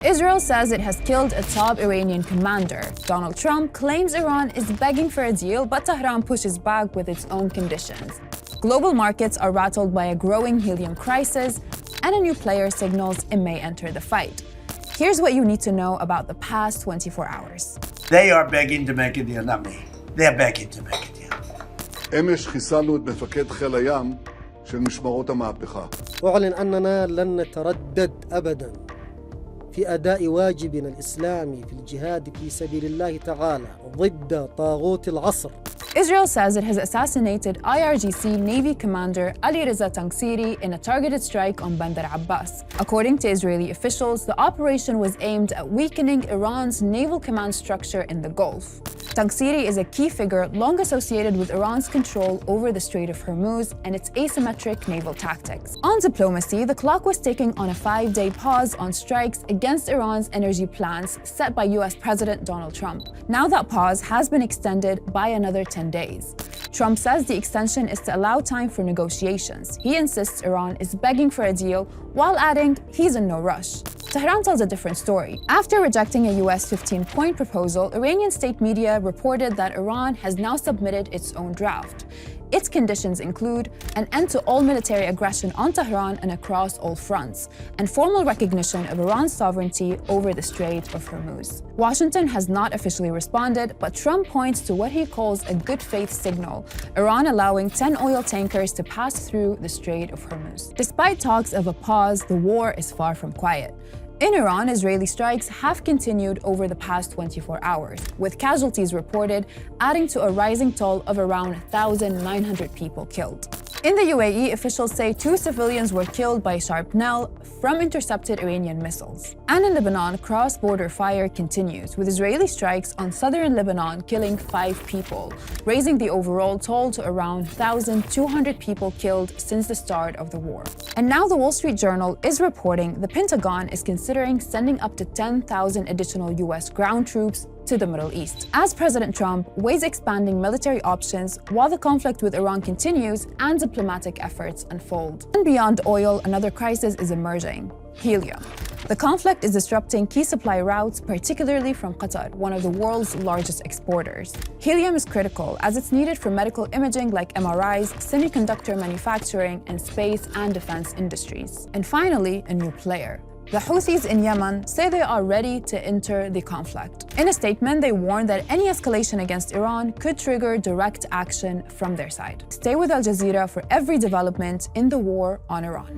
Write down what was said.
Israel says it has killed a top Iranian commander. Donald Trump claims Iran is begging for a deal, but Tehran pushes back with its own conditions. Global markets are rattled by a growing helium crisis, and a new player signals it may enter the fight. Here's what you need to know about the past 24 hours. They are begging to make a deal, not me. They're begging to make a deal. אמש חיסלנו את מפקד חיל הים של משמרות המהפכה. أعلن أننا لن نتردد أبداً في أداء واجبنا الإسلامي في الجهاد في سبيل الله تعالى ضد طاغوت العصر. Israel says it has assassinated IRGC Navy commander Ali Reza Tangsiri in a targeted strike on Bandar Abbas. According to Israeli officials, the operation was aimed at weakening Iran's naval command structure in the Gulf. Tangsiri is a key figure long associated with Iran's control over the Strait of Hormuz and its asymmetric naval tactics. On diplomacy, the clock was ticking on a 5-day pause on strikes against Iran's energy plans set by US President Donald Trump. Now that pause has been extended by another 10 days. Trump says the extension is to allow time for negotiations. He insists Iran is begging for a deal, while adding he's in no rush. Tehran tells a different story. After rejecting a US 15-point proposal, Iranian state media reported that Iran has now submitted its own draft. Its conditions include an end to all military aggression on Tehran and across all fronts, and formal recognition of Iran's sovereignty over the Strait of Hormuz. Washington has not officially responded, but Trump points to what he calls a good faith signal, Iran allowing 10 oil tankers to pass through the Strait of Hormuz. Despite talks of a pause, the war is far from quiet. In Iran, Israeli strikes have continued over the past 24 hours, with casualties reported adding to a rising toll of around 1,900 people killed. In the UAE, officials say 2 civilians were killed by shrapnel from intercepted Iranian missiles. And in Lebanon, cross-border fire continues, with Israeli strikes on southern Lebanon killing 5 people, raising the overall toll to around 1,200 people killed since the start of the war. And now the Wall Street Journal is reporting the Pentagon is considering sending up to 10,000 additional US ground troops to the Middle East, as President Trump weighs expanding military options while the conflict with Iran continues and diplomatic efforts unfold. And beyond oil, another crisis is emerging: helium. The conflict is disrupting key supply routes, particularly from Qatar, one of the world's largest exporters. Helium is critical as it's needed for medical imaging like MRIs, semiconductor manufacturing, and space and defense industries. And finally, a new player. The Houthis in Yemen say they are ready to enter the conflict. In a statement, they warn that any escalation against Iran could trigger direct action from their side. Stay with Al Jazeera for every development in the war on Iran.